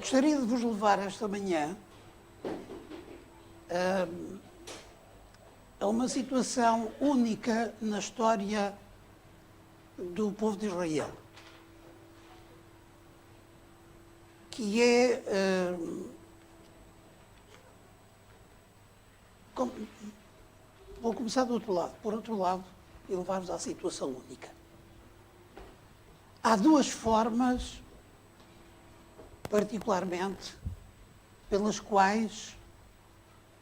Gostaria de vos levar esta manhã a uma situação única na história do povo de Israel, que é vou começar do outro lado, por outro lado, e levar-vos à situação única. Há duas formas, particularmente, pelas quais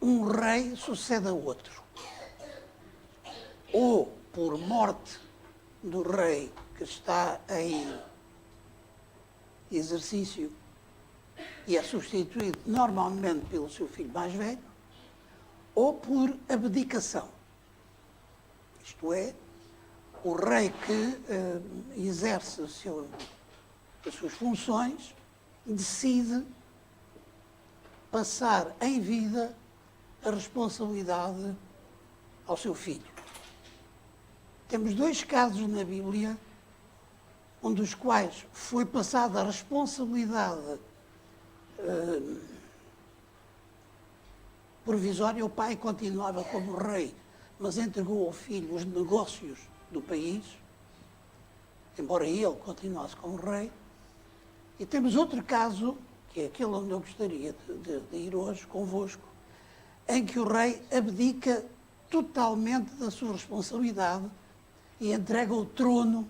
um rei sucede a outro. Ou por morte do rei que está em exercício e é substituído normalmente pelo seu filho mais velho, ou por abdicação. Isto é, o rei que exerce as suas funções decide passar em vida a responsabilidade ao seu filho. Temos dois casos na Bíblia, um dos quais foi passada a responsabilidade provisória. O pai continuava como rei, mas entregou ao filho os negócios do país, embora ele continuasse como rei. E temos outro caso, que é aquele onde eu gostaria de ir hoje convosco, em que o rei abdica totalmente da sua responsabilidade e entrega o trono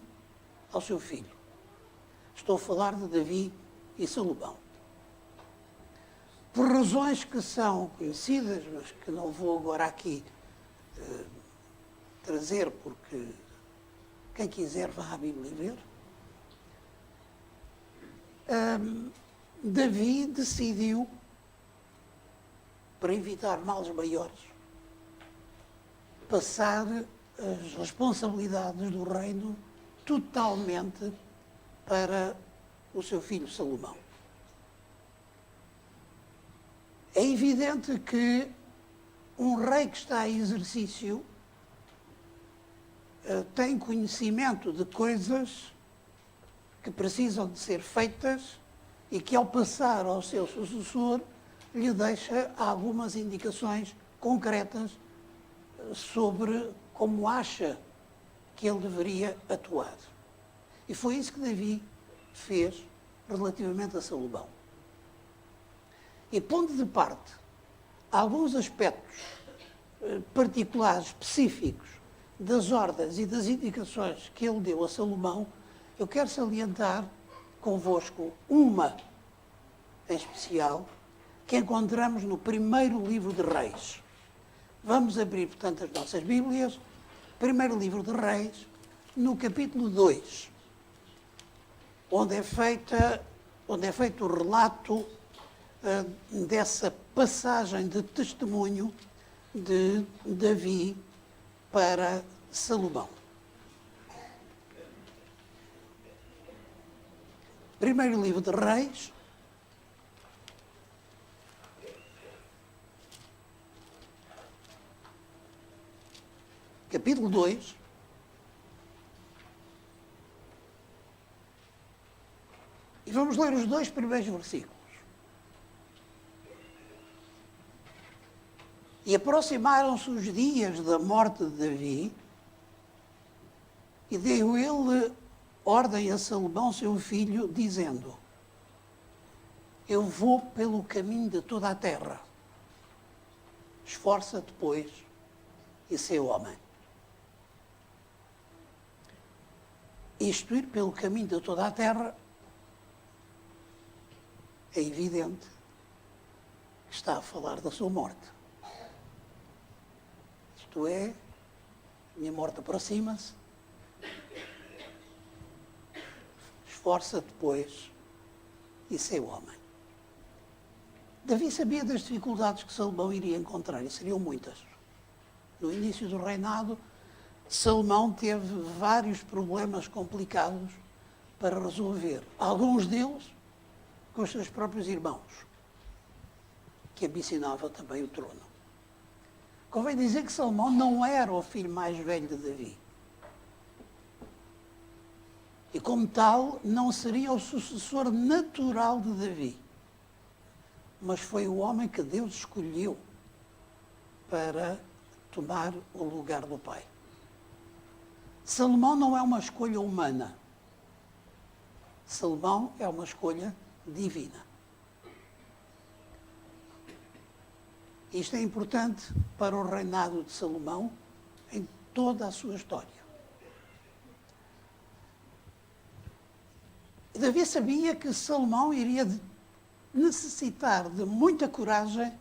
ao seu filho. Estou a falar de Davi e Salomão. Por razões que são conhecidas, mas que não vou agora aqui trazer, porque quem quiser vá à Bíblia ver, Davi decidiu, para evitar males maiores, passar as responsabilidades do reino totalmente para o seu filho Salomão. É evidente que um rei que está em exercício tem conhecimento de coisas que precisam de ser feitas e que, ao passar ao seu sucessor, lhe deixa algumas indicações concretas sobre como acha que ele deveria atuar. E foi isso que Davi fez relativamente a Salomão. E pondo de parte alguns aspectos particulares, específicos, das ordens e das indicações que ele deu a Salomão, eu quero salientar convosco uma em especial, que encontramos no primeiro livro de Reis. Vamos abrir, portanto, as nossas Bíblias, primeiro livro de Reis, no capítulo 2, onde é feito o relato dessa passagem de testemunho de Davi para Salomão. Primeiro livro de Reis, capítulo 2, e vamos ler os dois primeiros versículos. E aproximaram-se os dias da morte de Davi, e deu ele ordem a Salomão, seu filho, dizendo: eu vou pelo caminho de toda a terra. Esforça-te, pois, e sê homem. Isto ir pelo caminho de toda a terra é evidente que está a falar da sua morte. Isto é, a minha morte aproxima-se. Esforça-te, pois, e sê homem. Davi sabia das dificuldades que Salomão iria encontrar, e seriam muitas. No início do reinado, Salomão teve vários problemas complicados para resolver. Alguns deles com os seus próprios irmãos, que ambicionavam também o trono. Convém dizer que Salomão não era o filho mais velho de Davi. E, como tal, não seria o sucessor natural de Davi. mas foi o homem que Deus escolheu para tomar o lugar do pai. Salomão não é uma escolha humana. Salomão é uma escolha divina. Isto é importante para o reinado de Salomão em toda a sua história. Davi sabia que Salomão iria necessitar de muita coragem,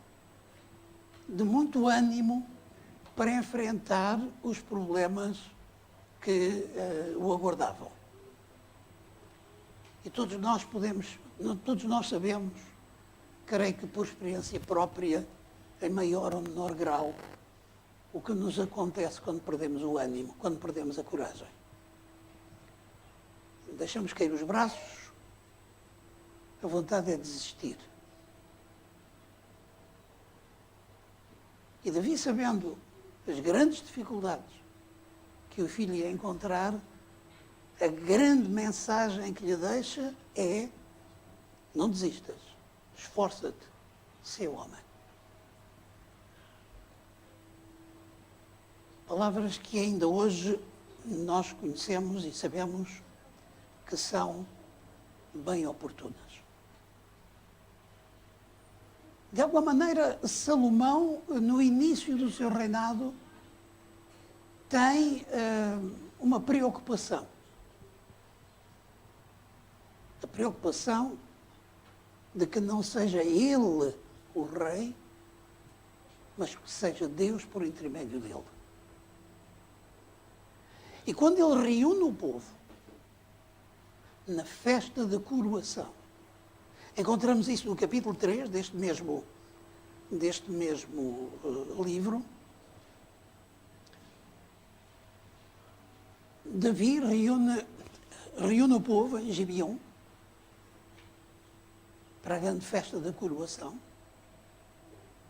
de muito ânimo para enfrentar os problemas que o aguardavam. E todos nós sabemos, creio que por experiência própria, em maior ou menor grau, o que nos acontece quando perdemos o ânimo, quando perdemos a coragem. Deixamos cair os braços, a vontade é desistir. E Davi, sabendo as grandes dificuldades que o filho ia encontrar, a grande mensagem que lhe deixa é: não desistas, esforça-te, sê homem. Palavras que ainda hoje nós conhecemos e sabemos que são bem oportunas. De alguma maneira, Salomão, no início do seu reinado, tem uma preocupação. A preocupação de que não seja ele o rei, mas que seja Deus por intermédio dele. E quando ele reúne o povo na festa da coroação, encontramos isso no capítulo 3 deste mesmo livro. Davi reúne o povo em Gibeon para a grande festa da coroação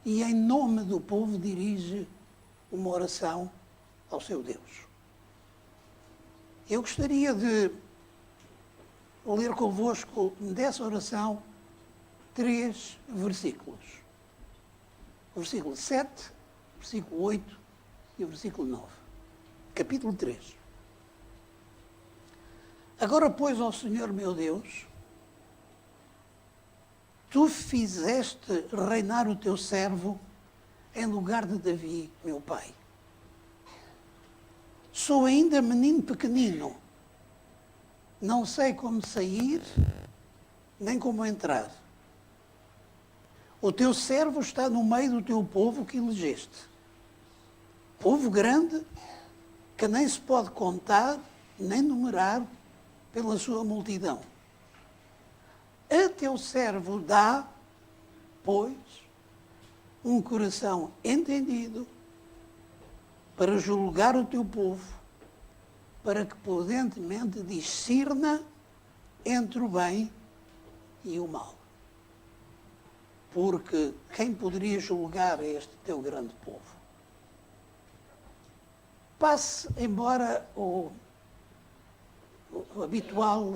e, em nome do povo, dirige uma oração ao seu Deus. Eu gostaria de ler convosco dessa oração 3 versículos. O versículo 7, o versículo 8 e o versículo 9. Capítulo 3. Agora, pois, ó Senhor meu Deus, tu fizeste reinar o teu servo em lugar de Davi, meu pai. Sou ainda menino pequenino, não sei como sair, nem como entrar. O teu servo está no meio do teu povo que elegeste. Povo grande, que nem se pode contar, nem numerar pela sua multidão. A teu servo dá, pois, um coração entendido para julgar o teu povo, para que prudentemente discirna entre o bem e o mal. Porque quem poderia julgar este teu grande povo? Passe, embora o habitual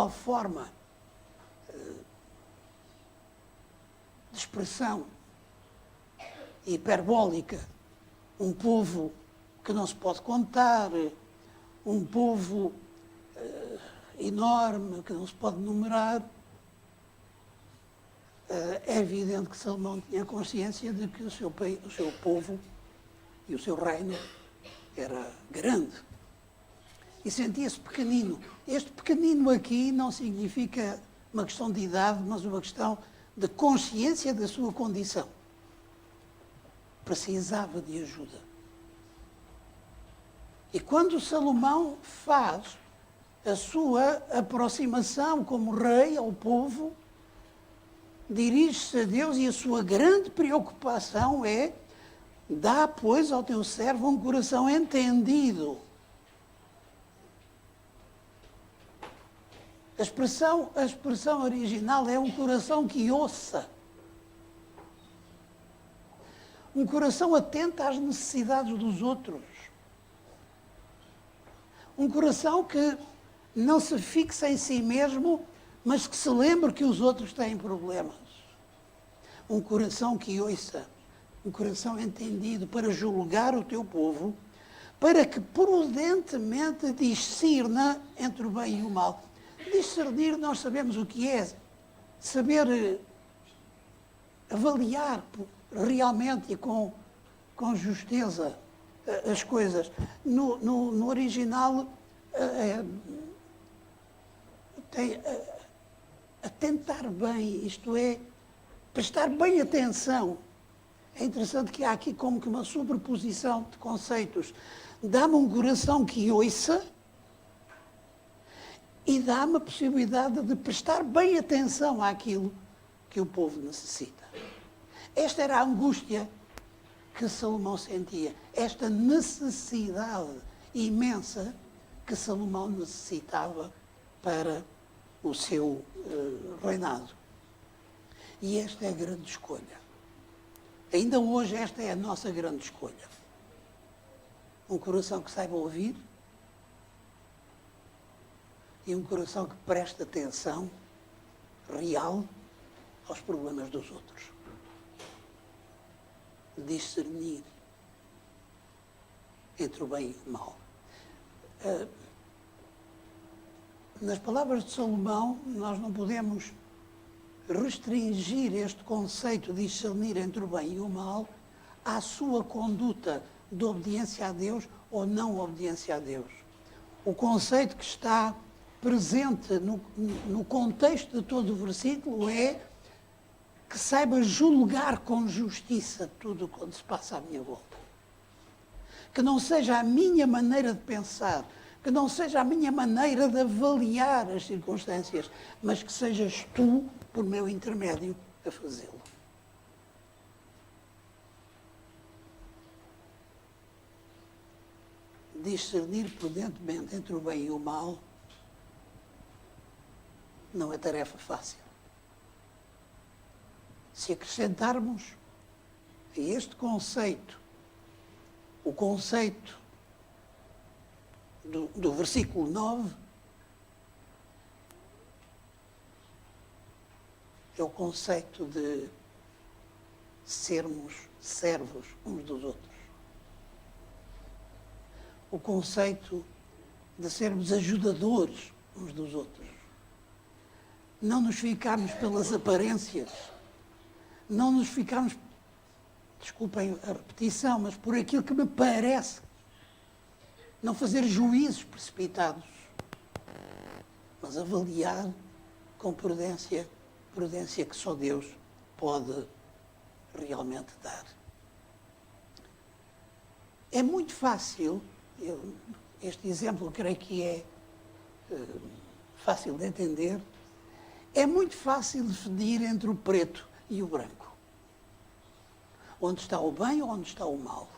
forma de expressão hiperbólica, um povo que não se pode contar, um povo enorme que não se pode numerar. É evidente que Salomão tinha consciência de que o seu povo e o seu reino era grande e sentia-se pequenino. Este pequenino aqui não significa uma questão de idade, mas uma questão de consciência da sua condição. Precisava de ajuda. E quando Salomão faz a sua aproximação como rei ao povo, dirige-se a Deus e a sua grande preocupação é: dá, pois, ao teu servo um coração entendido. A expressão original é um coração que ouça. Um coração atento às necessidades dos outros. Um coração que não se fixe em si mesmo, mas que se lembre que os outros têm problemas. Um coração que ouça, um coração entendido para julgar o teu povo, para que prudentemente discirna entre o bem e o mal. Discernir, nós sabemos o que é. Saber avaliar realmente e com justeza as coisas. No original, tem atentar bem, isto é, prestar bem atenção. É interessante que há aqui como que uma sobreposição de conceitos. Dá-me um coração que ouça e dá-me a possibilidade de prestar bem atenção àquilo que o povo necessita. Esta era a angústia que Salomão sentia, esta necessidade imensa que Salomão necessitava para o seu reinado. E esta é a grande escolha. Ainda hoje esta é a nossa grande escolha. Um coração que saiba ouvir e um coração que preste atenção real aos problemas dos outros. Discernir entre o bem e o mal. Nas palavras de Salomão, nós não podemos restringir este conceito de discernir entre o bem e o mal à sua conduta de obediência a Deus ou não obediência a Deus. O conceito que está presente no contexto de todo o versículo é que saiba julgar com justiça tudo quando se passa à minha volta. Que não seja a minha maneira de pensar, que não seja a minha maneira de avaliar as circunstâncias, mas que sejas tu, por meu intermédio, a fazê-lo. Discernir prudentemente entre o bem e o mal não é tarefa fácil. Se acrescentarmos a este conceito, o conceito do versículo 9, é o conceito de sermos servos uns dos outros. O conceito de sermos ajudadores uns dos outros. Não nos ficarmos pelas aparências, não nos ficarmos, desculpem a repetição, mas por aquilo que me parece, não fazer juízos precipitados, mas avaliar com prudência que só Deus pode realmente dar. É muito fácil, este exemplo creio que é fácil de entender, é muito fácil definir entre o preto e o branco. Onde está o bem ou onde está o mal.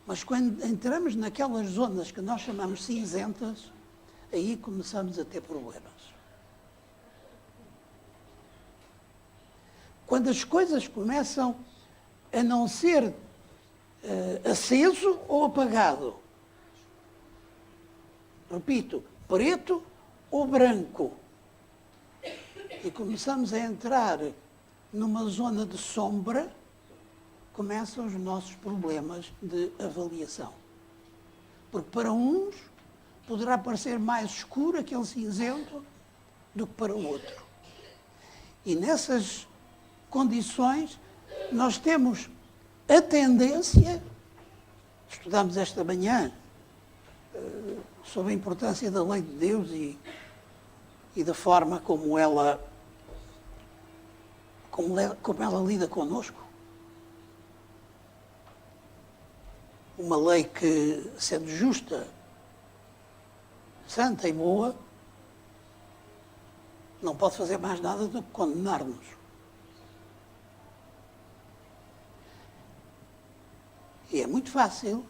Mas quando entramos naquelas zonas que nós chamamos cinzentas, aí começamos a ter problemas. Quando as coisas começam a não ser aceso ou apagado. Repito, preto ou branco. E começamos a entrar numa zona de sombra, começam os nossos problemas de avaliação. Porque para uns poderá parecer mais escuro aquele cinzento do que para o outro. E nessas condições nós temos a tendência, estudamos esta manhã sobre a importância da lei de Deus e da forma como ela lida connosco. Uma lei que, sendo justa, santa e boa, não pode fazer mais nada do que condenar-nos. E é muito fácil,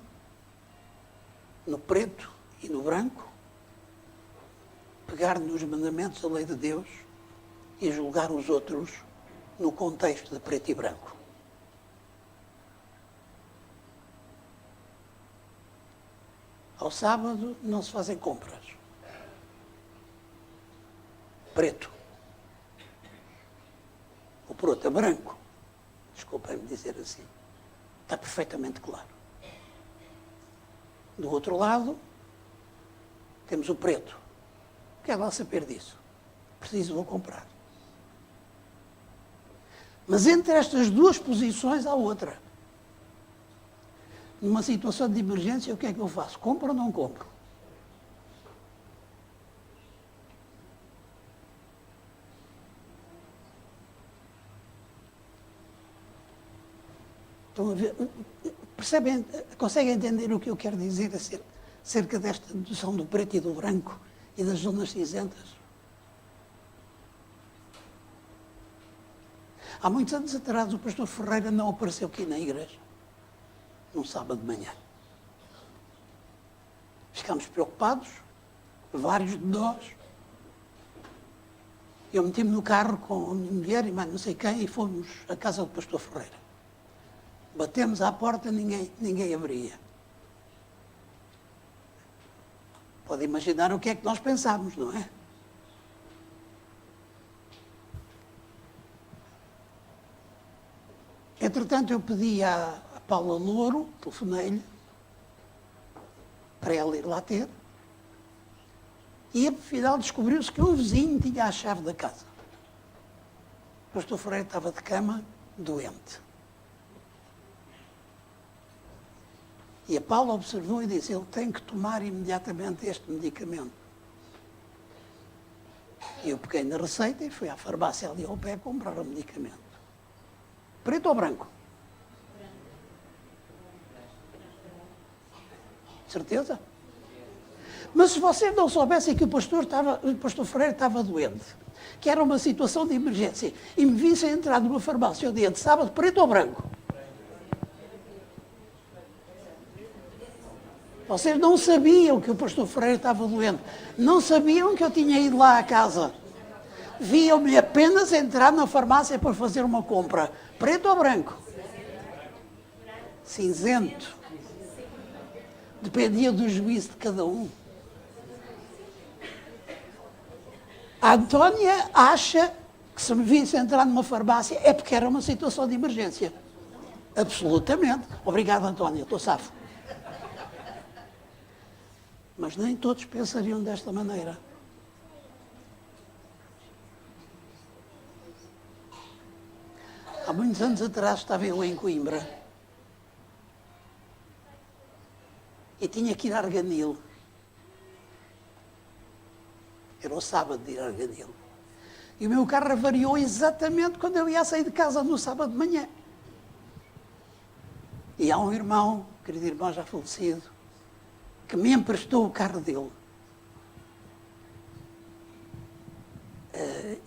no preto e no branco, pegar nos mandamentos da lei de Deus e julgar os outros no contexto de preto e branco. Ao sábado não se fazem compras. preto. O preto é branco. Desculpem-me dizer assim. Está perfeitamente claro. Do outro lado, temos o preto. Quer lá saber disso? Preciso, vou comprar. Mas entre estas duas posições há outra. Numa situação de emergência, o que é que eu faço? Compro ou não compro? Estão a ver? Percebem? Conseguem entender o que eu quero dizer acerca desta noção do preto e do branco e das zonas cinzentas? Há muitos anos atrás, o pastor Ferreira não apareceu aqui na igreja, num sábado de manhã. Ficámos preocupados, vários de nós. Eu meti-me no carro com a minha mulher e mais não sei quem e fomos à casa do pastor Ferreira. Batemos à porta, ninguém abria. Pode imaginar o que é que nós pensámos, não é? Entretanto, eu pedi à Paula Louro, telefonei-lhe, para ela ir lá ter, e afinal descobriu-se que um vizinho tinha a chave da casa. O pastor Ferreira estava de cama, doente. E a Paula observou e disse, ele tem que tomar imediatamente este medicamento. E eu peguei na receita e fui à farmácia ali ao pé comprar o medicamento. Preto ou branco? Certeza? Mas se vocês não soubessem que o pastor Ferreira estava doente, que era uma situação de emergência, e me vissem entrar numa farmácia o dia de sábado, preto ou branco? Vocês não sabiam que o pastor Ferreira estava doente. Não sabiam que eu tinha ido lá à casa. Viam-me apenas entrar na farmácia para fazer uma compra. Preto ou branco? Cinzento. Dependia do juízo de cada um. A Antónia acha que se me visse entrar numa farmácia é porque era uma situação de emergência. Absolutamente. Obrigado, Antónia. Estou safo. Mas nem todos pensariam desta maneira. Há muitos anos atrás estava eu em Coimbra e tinha que ir a Arganil. Era o sábado de ir a Arganil. E o meu carro avariou exatamente quando eu ia sair de casa no sábado de manhã. E há um irmão, querido irmão já falecido, que me emprestou o carro dele.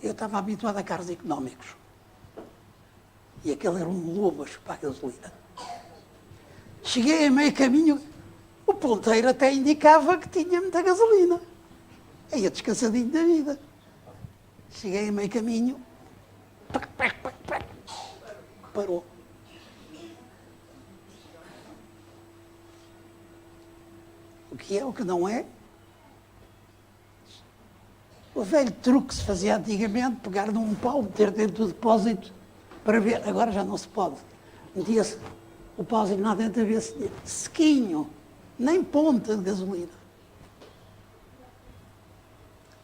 Eu estava habituado a carros económicos. E aquele era um lobo a chupar gasolina. Cheguei a meio caminho, o ponteiro até indicava que tinha muita gasolina. Aí descansadinho da vida. Cheguei a meio caminho, parou. O que é, o que não é? O velho truque que se fazia antigamente, pegar num pau, meter dentro do depósito, para ver, agora já não se pode. Metia-se o pauzinho lá dentro a ver se sequinho, nem ponta de gasolina.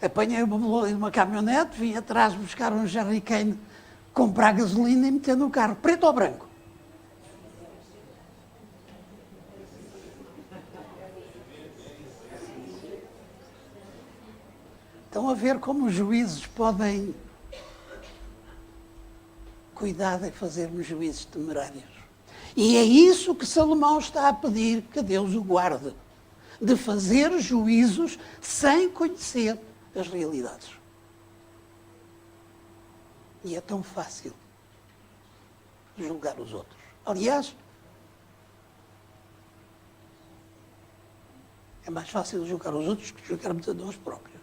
Apanhei uma caminhonete, vim atrás buscar um jerrycan, comprar gasolina e meter no carro. Preto ou branco? Estão a ver como os juízes podem cuidar de fazermos juízes temerários. E é isso que Salomão está a pedir que Deus o guarde. De fazer juízos sem conhecer as realidades. E é tão fácil julgar os outros. Aliás, é mais fácil julgar os outros que julgarmos a nós próprios.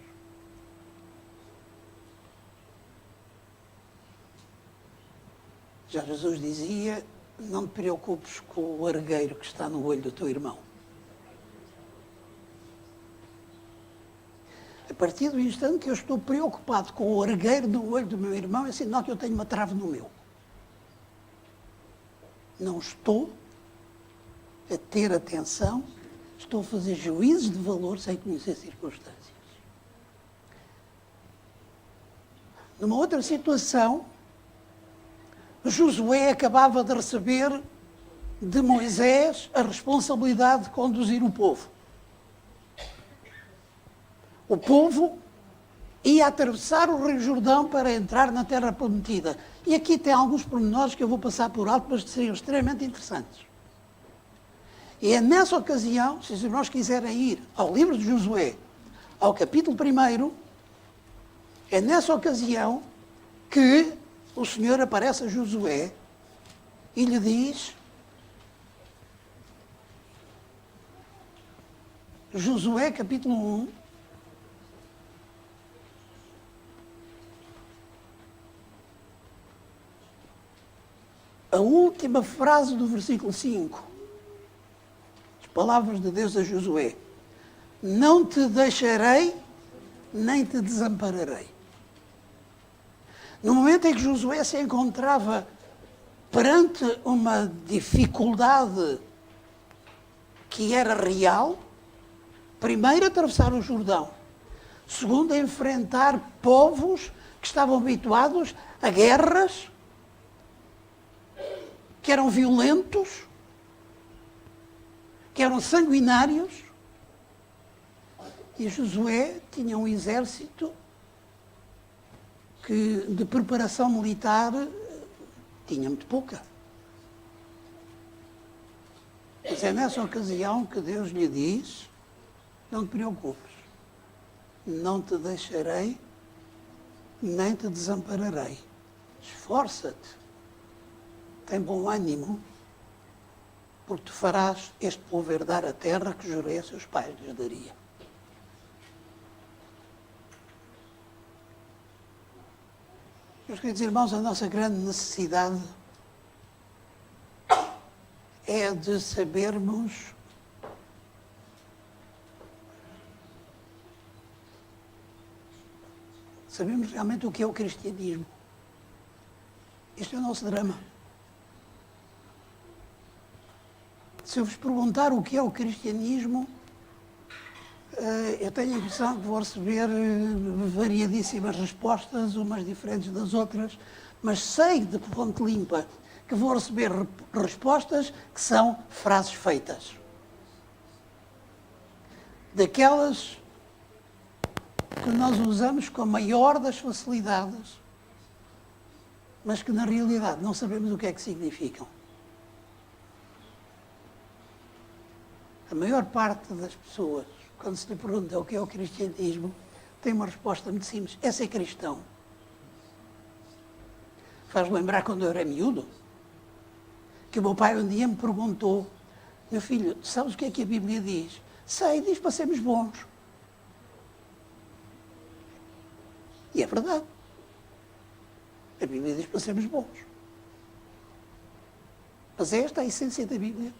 Já Jesus dizia, não te preocupes com o argueiro que está no olho do teu irmão. A partir do instante que eu estou preocupado com o argueiro no olho do meu irmão, é sinal que eu tenho uma trave no meu. Não estou a ter atenção, estou a fazer juízes de valor sem conhecer circunstâncias. Numa outra situação, Josué acabava de receber de Moisés a responsabilidade de conduzir o povo. O povo ia atravessar o Rio Jordão para entrar na Terra Prometida. E aqui tem alguns pormenores que eu vou passar por alto, mas que seriam extremamente interessantes. E é nessa ocasião, se os irmãos quiserem ir ao livro de Josué, ao capítulo 1, é nessa ocasião que o Senhor aparece a Josué e lhe diz: Josué, capítulo 1, a última frase do versículo 5, as palavras de Deus a Josué: não te deixarei, nem te desampararei. No momento em que Josué se encontrava perante uma dificuldade que era real, primeiro, atravessar o Jordão. Segundo, enfrentar povos que estavam habituados a guerras, que eram violentos, que eram sanguinários. E Josué tinha um exército que de preparação militar tinha muito pouca. Mas é nessa ocasião que Deus lhe diz: não te preocupes, não te deixarei, nem te desampararei. Esforça-te, tem bom ânimo, porque tu farás este povo herdar a terra que jurei a seus pais lhes daria. Meus queridos irmãos, a nossa grande necessidade é de sabermos realmente o que é o cristianismo. Este é o nosso drama. Se eu vos perguntar o que é o cristianismo, eu tenho a impressão que vou receber variadíssimas respostas, umas diferentes das outras, mas sei de fonte limpa que vou receber respostas que são frases feitas. Daquelas que nós usamos com a maior das facilidades, mas que na realidade não sabemos o que é que significam. A maior parte das pessoas, quando se lhe pergunta o que é o cristianismo, tem uma resposta muito simples: é ser cristão. Faz lembrar quando eu era miúdo, que o meu pai um dia me perguntou: meu filho, sabes o que é que a Bíblia diz? Sei, diz para sermos bons. E é verdade. A Bíblia diz para sermos bons. Mas é esta a essência da Bíblia.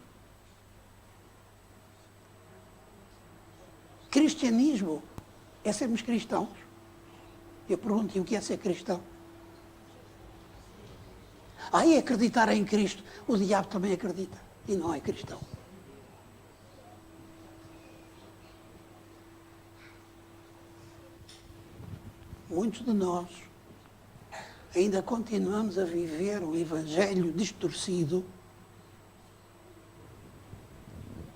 Cristianismo é sermos cristãos. Eu pergunto: e o que é ser cristão? É acreditar em Cristo. O diabo também acredita e não é cristão. Muitos de nós ainda continuamos a viver um evangelho distorcido,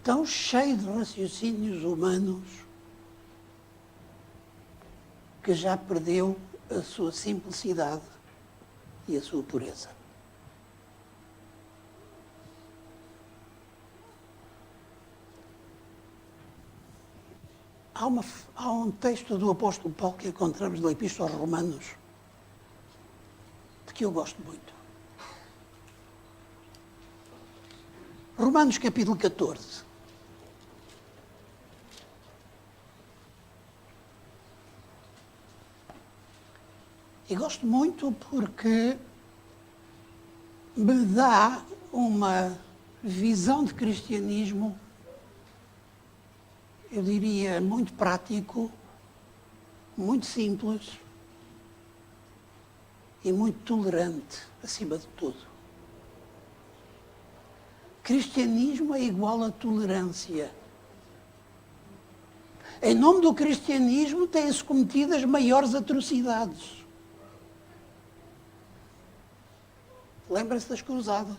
tão cheio de raciocínios humanos, que já perdeu a sua simplicidade e a sua pureza. Há um texto do apóstolo Paulo que encontramos na Epístola aos Romanos, de que eu gosto muito. Romanos capítulo 14. E gosto muito porque me dá uma visão de cristianismo, eu diria, muito prático, muito simples e muito tolerante, acima de tudo. Cristianismo é igual a tolerância. Em nome do cristianismo têm-se cometido as maiores atrocidades. Lembra-se das cruzadas.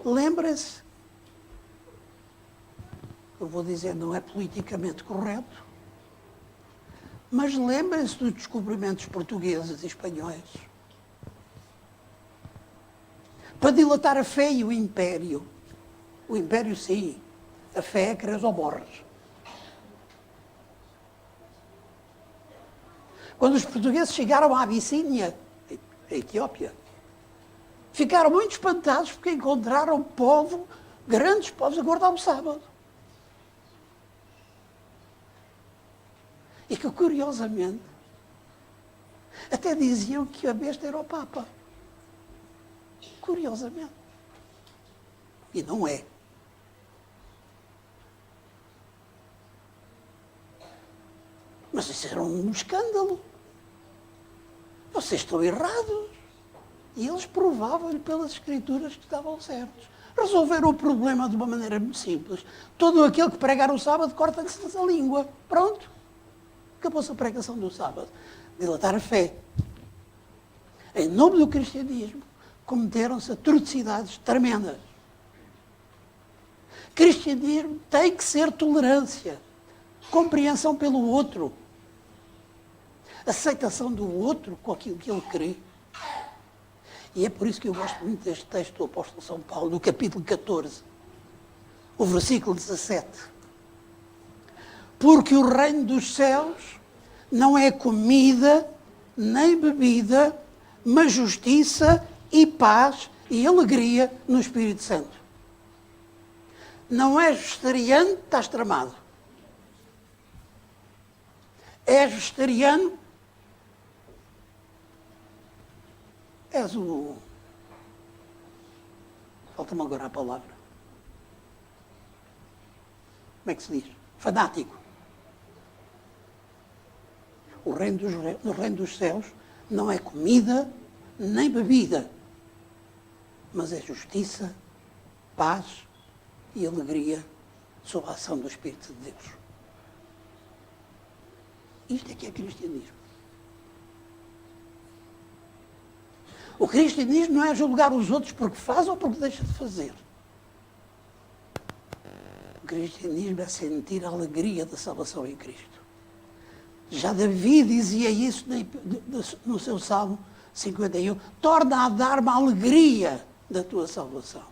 Lembra-se, eu vou dizer, não é politicamente correto, mas lembra-se dos descobrimentos portugueses e espanhóis. Para dilatar a fé e o império. O império, sim. A fé é crês ou morres. Quando os portugueses chegaram à Abissínia, a Etiópia, ficaram muito espantados porque encontraram grandes povos a guardar o sábado. E que, curiosamente, até diziam que a besta era o Papa. Curiosamente. E não é. Mas isso era um escândalo. Vocês estão errados. E eles provavam-lhe pelas escrituras que estavam certos. Resolveram o problema de uma maneira muito simples. Todo aquele que pregar o sábado corta-lhe a língua. Pronto. Acabou-se a pregação do sábado. Dilatar a fé. Em nome do cristianismo, cometeram-se atrocidades tremendas. Cristianismo tem que ser tolerância, compreensão pelo outro, aceitação do outro com aquilo que ele crê. E é por isso que eu gosto muito deste texto do apóstolo São Paulo, do capítulo 14, o versículo 17. Porque o reino dos céus não é comida nem bebida, mas justiça e paz e alegria no Espírito Santo. Não és vegetariano, estás tramado. És vegetariano, és o... Falta-me agora a palavra. Como é que se diz? Fanático. O reino dos céus não é comida nem bebida, mas é justiça, paz e alegria sob a ação do Espírito de Deus. Isto é que é cristianismo. O cristianismo não é julgar os outros porque faz ou porque deixa de fazer. O cristianismo é sentir a alegria da salvação em Cristo. Já Davi dizia isso no seu Salmo 51. Torna a dar-me a alegria da tua salvação.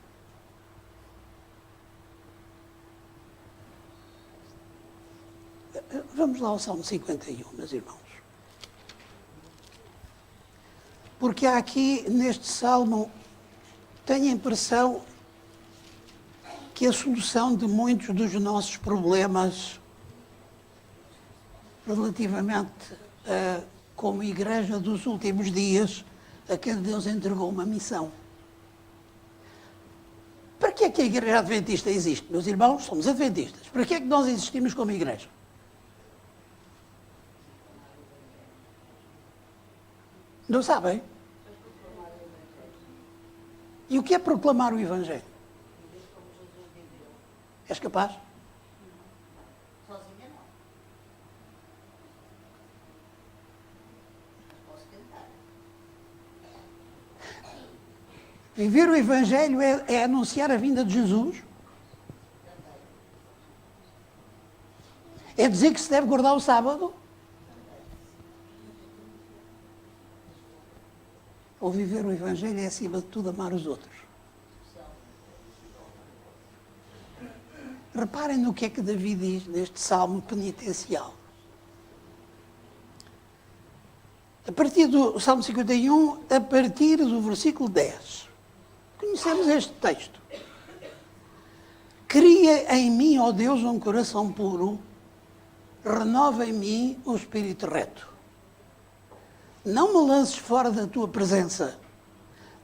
Vamos lá ao Salmo 51, meus irmãos. Porque há aqui, neste Salmo, tenho a impressão que a solução de muitos dos nossos problemas relativamente como igreja dos últimos dias, a quem Deus entregou uma missão. Para que é que a igreja adventista existe? Meus irmãos, somos adventistas. Para que é que nós existimos como igreja? Não sabem? E o que é proclamar o Evangelho? És capaz? Sozinha não. Posso tentar. Viver o Evangelho é anunciar a vinda de Jesus? É dizer que se deve guardar o sábado? Ou viver o Evangelho é, acima de tudo, amar os outros? Reparem no que é que Davi diz neste salmo penitencial. A partir do Salmo 51, a partir do versículo 10. Conhecemos este texto. Cria em mim, ó Deus, um coração puro, renova em mim um espírito reto. Não me lances fora da tua presença.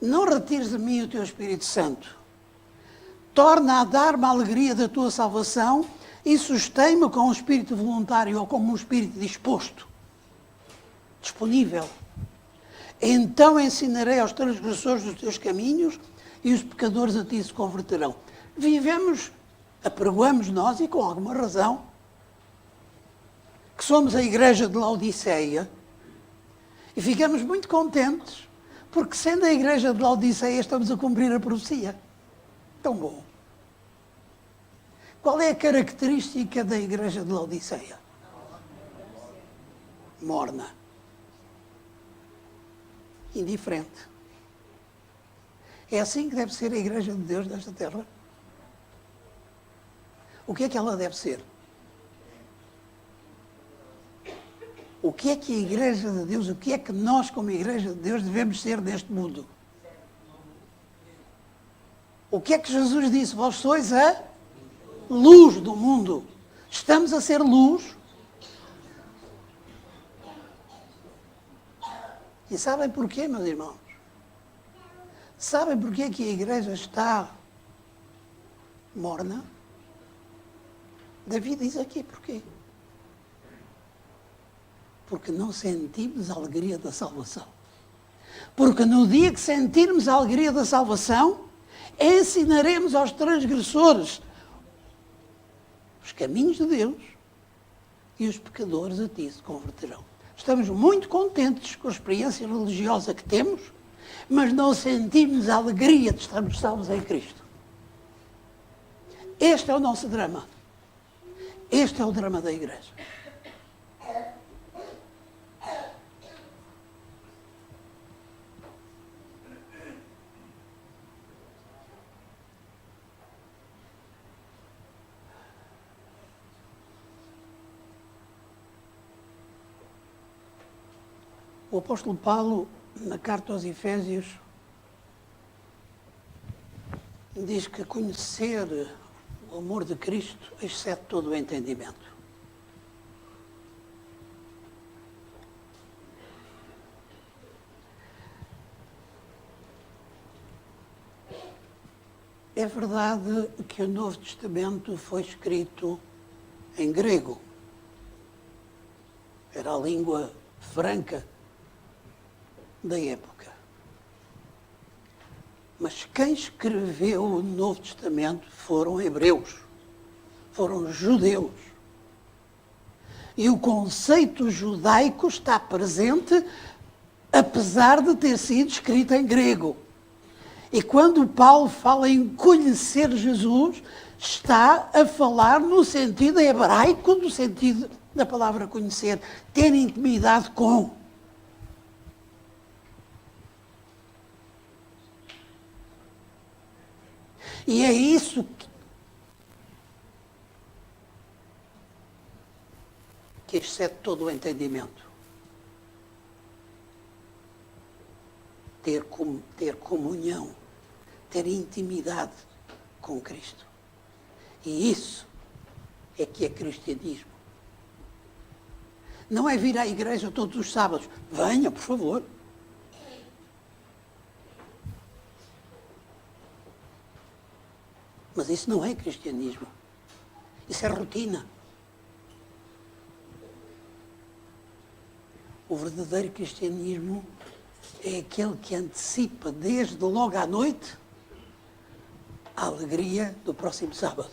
Não retires de mim o teu Espírito Santo. Torna a dar-me a alegria da tua salvação e sustém-me com um espírito voluntário ou como um espírito disposto, disponível. Então ensinarei aos transgressores os teus caminhos e os pecadores a ti se converterão. Vivemos, apregoamos nós, e com alguma razão, que somos a igreja de Laodiceia, e ficamos muito contentes, porque sendo a igreja de Laodiceia estamos a cumprir a profecia. Tão bom. Qual é a característica da igreja de Laodiceia? Morna. Indiferente. É assim que deve ser a igreja de Deus desta terra? O que é que ela deve ser? O que é que a igreja de Deus, o que é que nós como igreja de Deus devemos ser neste mundo? O que é que Jesus disse? Vós sois a luz do mundo. Estamos a ser luz. E sabem porquê, meus irmãos? Sabem porquê que a igreja está morna? Davi diz aqui porquê. Porque não sentimos a alegria da salvação. Porque no dia que sentirmos a alegria da salvação, ensinaremos aos transgressores os caminhos de Deus e os pecadores a ti se converterão. Estamos muito contentes com a experiência religiosa que temos, mas não sentimos a alegria de estarmos salvos em Cristo. Este é o nosso drama. Este é o drama da igreja. O apóstolo Paulo, na carta aos Efésios, diz que conhecer o amor de Cristo excede todo o entendimento. É verdade que o Novo Testamento foi escrito em grego. Era a língua franca da época. Mas quem escreveu o Novo Testamento foram hebreus, foram judeus. E o conceito judaico está presente, apesar de ter sido escrito em grego. E quando Paulo fala em conhecer Jesus, está a falar no sentido hebraico, no sentido da palavra conhecer, ter intimidade com. E é isso que excede todo o entendimento. Ter comunhão, ter intimidade com Cristo. E isso é que é cristianismo. Não é vir à igreja todos os sábados. Venha, por favor. Mas isso não é cristianismo. Isso é rotina. O verdadeiro cristianismo é aquele que antecipa desde logo à noite a alegria do próximo sábado.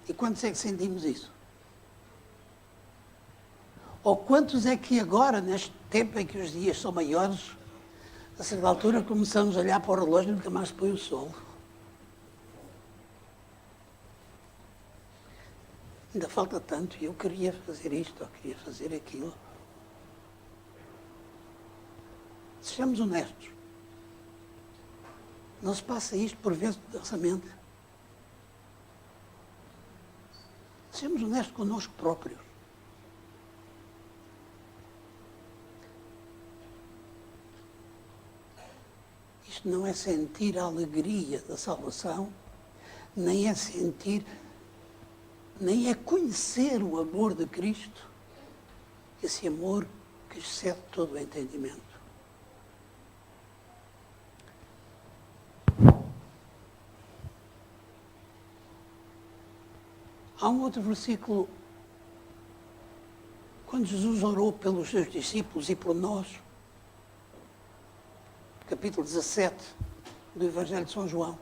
E quantos é que sentimos isso? Ou quantos é que agora, neste tempo em que os dias são maiores, a certa altura começamos a olhar para o relógio e nunca mais se põe o sol? Ainda falta tanto e eu queria fazer isto ou queria fazer aquilo. Sejamos honestos. Não se passa isto por vezes da nossa mente. Sejamos honestos connosco próprios. Isto não é sentir a alegria da salvação, nem é sentir, nem é conhecer o amor de Cristo, esse amor que excede todo o entendimento. Há um outro versículo, quando Jesus orou pelos seus discípulos e por nós, capítulo 17 do Evangelho de São João.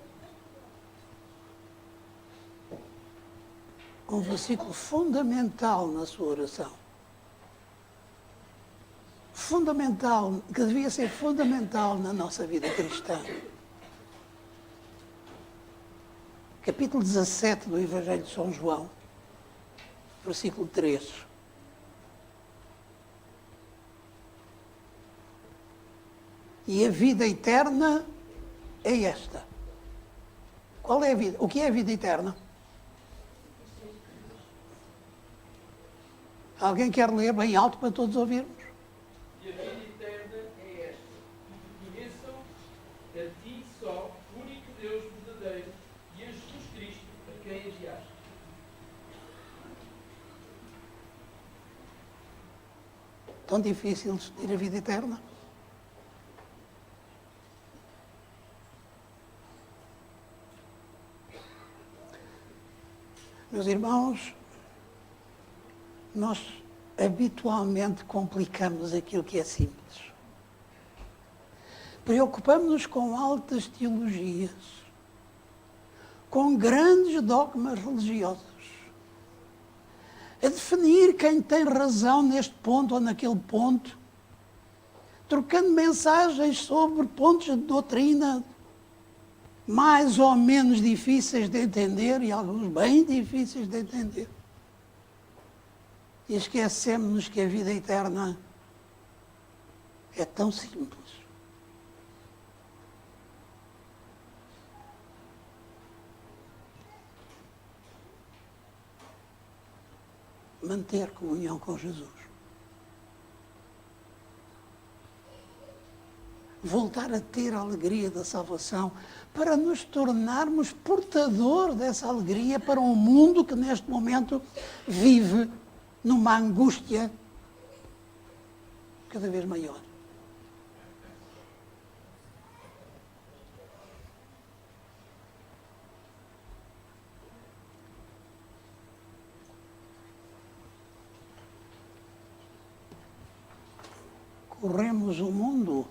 Um versículo fundamental na sua oração. Fundamental, que devia ser fundamental na nossa vida cristã. Capítulo 17 do Evangelho de São João, versículo 3. E a vida eterna é esta. Qual é a vida? O que é a vida eterna? Alguém quer ler bem alto para todos ouvirmos? E a vida eterna é esta: que conheçam a ti só, o único Deus verdadeiro, e a Jesus Cristo, a quem enviaste. Tão difícil ter a vida eterna? Meus irmãos, nós habitualmente complicamos aquilo que é simples. Preocupamos-nos com altas teologias, com grandes dogmas religiosos, a definir quem tem razão neste ponto ou naquele ponto, trocando mensagens sobre pontos de doutrina mais ou menos difíceis de entender e alguns bem difíceis de entender. E esquecemos-nos que a vida eterna é tão simples. Manter comunhão com Jesus. Voltar a ter a alegria da salvação para nos tornarmos portador dessa alegria para um mundo que neste momento vive numa angústia cada vez maior. Corremos o mundo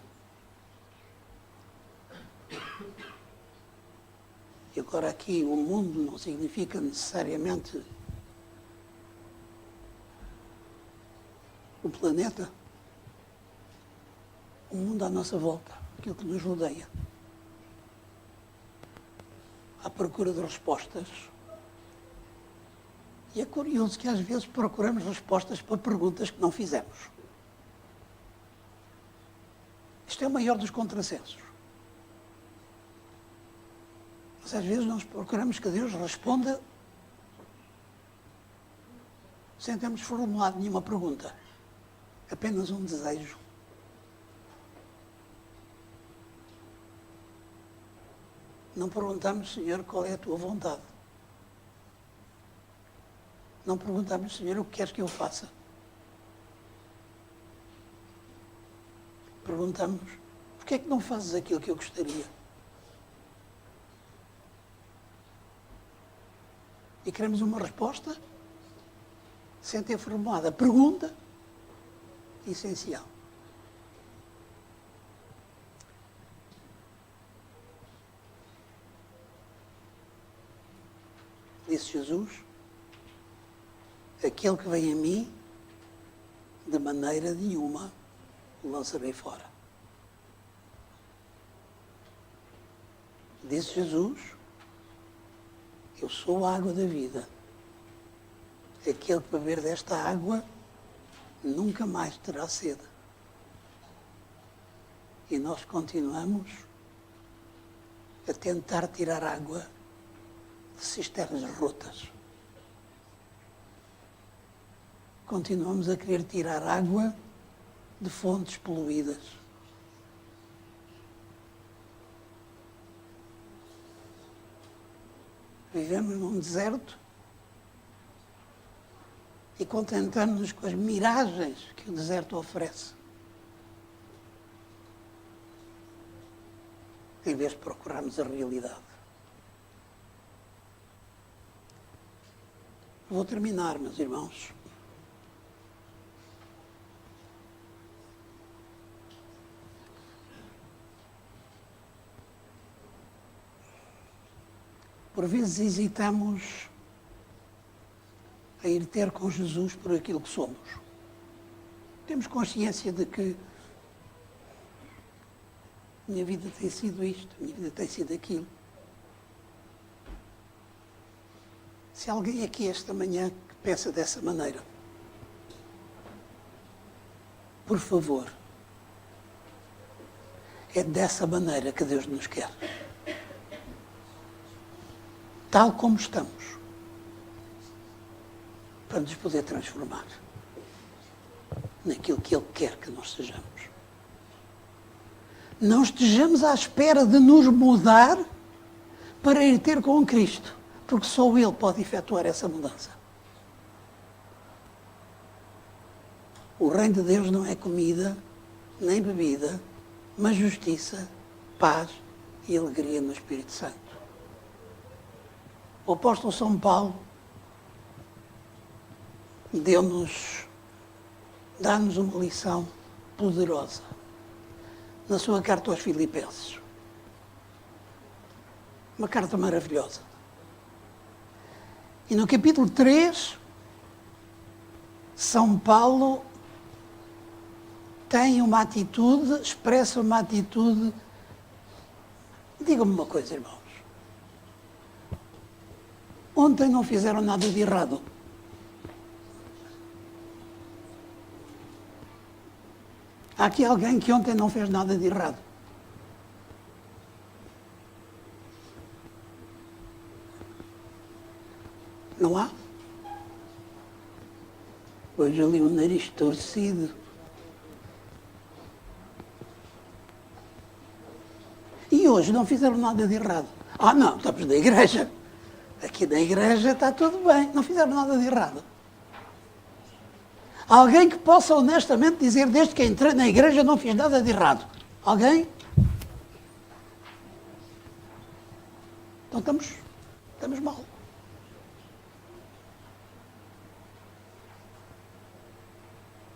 e agora aqui o mundo não significa necessariamente o planeta, o mundo à nossa volta, aquilo que nos rodeia, à procura de respostas. E é curioso que às vezes procuramos respostas para perguntas que não fizemos. Isto é o maior dos contrassensos. Mas às vezes nós procuramos que Deus responda sem termos formulado nenhuma pergunta. Apenas um desejo. Não perguntamos, Senhor, qual é a tua vontade. Não perguntamos, Senhor, o que queres que eu faça. Perguntamos, porquê é que não fazes aquilo que eu gostaria? E queremos uma resposta sem ter formulado a pergunta essencial. Disse Jesus, aquele que vem a mim, de maneira nenhuma o lançarei fora. Disse Jesus, eu sou a água da vida. Aquele que beber desta água nunca mais terá sede. E nós continuamos a tentar tirar água de cisternas rotas. Continuamos a querer tirar água de fontes poluídas. Vivemos num deserto e contentamos-nos com as miragens que o deserto oferece, em vez de procurarmos a realidade. Vou terminar, meus irmãos. Por vezes hesitamos a ir ter com Jesus por aquilo que somos. Temos consciência de que minha vida tem sido isto, minha vida tem sido aquilo. Se alguém aqui esta manhã que pensa dessa maneira, por favor, é dessa maneira que Deus nos quer. Tal como estamos, para nos poder transformar naquilo que Ele quer que nós sejamos. Não estejamos à espera de nos mudar para ir ter com Cristo, porque só Ele pode efetuar essa mudança. O reino de Deus não é comida, nem bebida, mas justiça, paz e alegria no Espírito Santo. O apóstolo São Paulo dá-nos uma lição poderosa na sua carta aos Filipenses. Uma carta maravilhosa. E no capítulo 3, São Paulo tem uma atitude, expressa uma atitude. Diga-me uma coisa, irmãos. Ontem não fizeram nada de errado. Há aqui alguém que ontem não fez nada de errado. Não há? Hoje ali o nariz torcido. E hoje não fizeram nada de errado. Ah, não, estamos na igreja. Aqui na igreja está tudo bem, não fizeram nada de errado. Alguém que possa honestamente dizer, desde que entrei na igreja não fiz nada de errado. Alguém? Então estamos mal.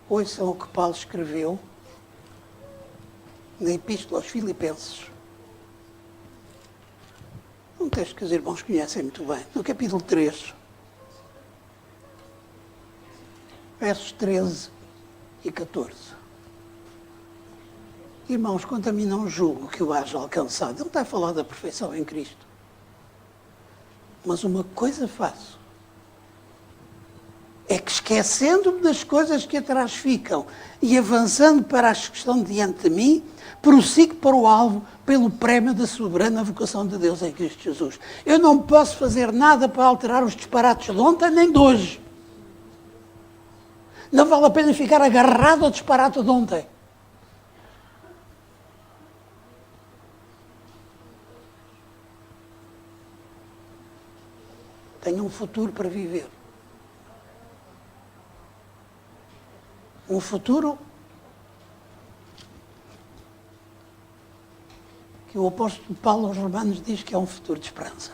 Ouçam o que Paulo escreveu na Epístola aos Filipenses. Um texto que os irmãos conhecem muito bem. No capítulo 3, versos 13 e 14. Irmãos, quanto a mim não julgo que o haja alcançado. Ele não está a falar da perfeição em Cristo. Mas uma coisa faço. É que esquecendo-me das coisas que atrás ficam e avançando para as que estão diante de mim, prossigo para o alvo pelo prémio da soberana vocação de Deus em Cristo Jesus. Eu não posso fazer nada para alterar os disparates de ontem nem de hoje. Não vale a pena ficar agarrado ao disparate de ontem. Tenho um futuro para viver. Um futuro que o apóstolo Paulo aos Romanos diz que é um futuro de esperança.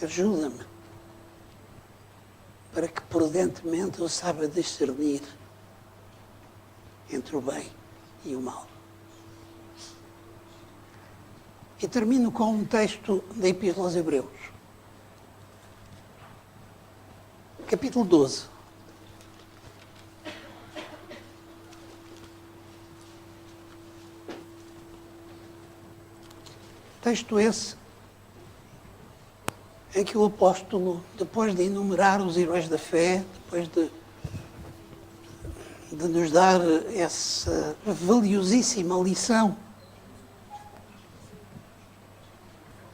Ajuda-me para que prudentemente eu saiba discernir entre o bem e o mal. E termino com um texto da Epístola aos Hebreus. Capítulo 12. Texto esse em que o apóstolo, depois de enumerar os heróis da fé, depois de nos dar essa valiosíssima lição,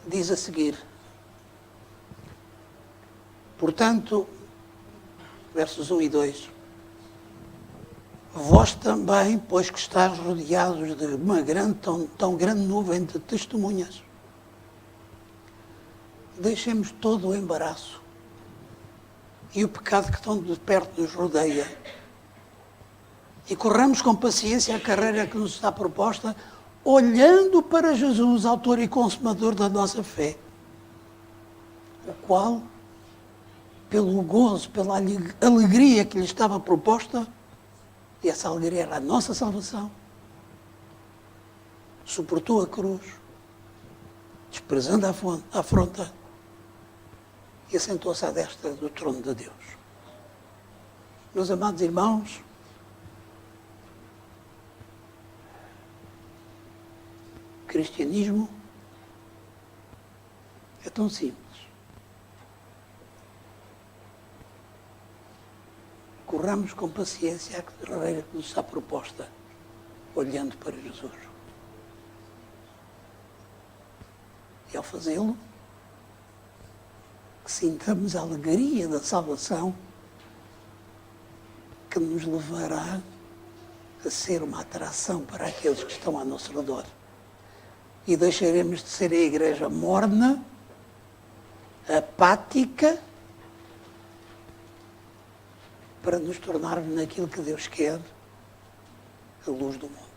diz a seguir: portanto, versos 1 e 2, vós também, pois que estáis rodeados de uma tão grande nuvem de testemunhas, deixemos todo o embaraço e o pecado que tão de perto nos rodeia E corramos com paciência a carreira que nos está proposta, olhando para Jesus, autor e consumador da nossa fé, o qual, pelo gozo, pela alegria que lhe estava proposta, e essa alegria era a nossa salvação, suportou a cruz, desprezando a afronta, e assentou-se à destra do trono de Deus. Meus amados irmãos, o cristianismo é tão simples. Corramos com paciência a carreira que nos está proposta, olhando para Jesus. E ao fazê-lo, que sintamos a alegria da salvação que nos levará a ser uma atração para aqueles que estão ao nosso redor. E deixaremos de ser a igreja morna, apática, para nos tornarmos naquilo que Deus quer, a luz do mundo.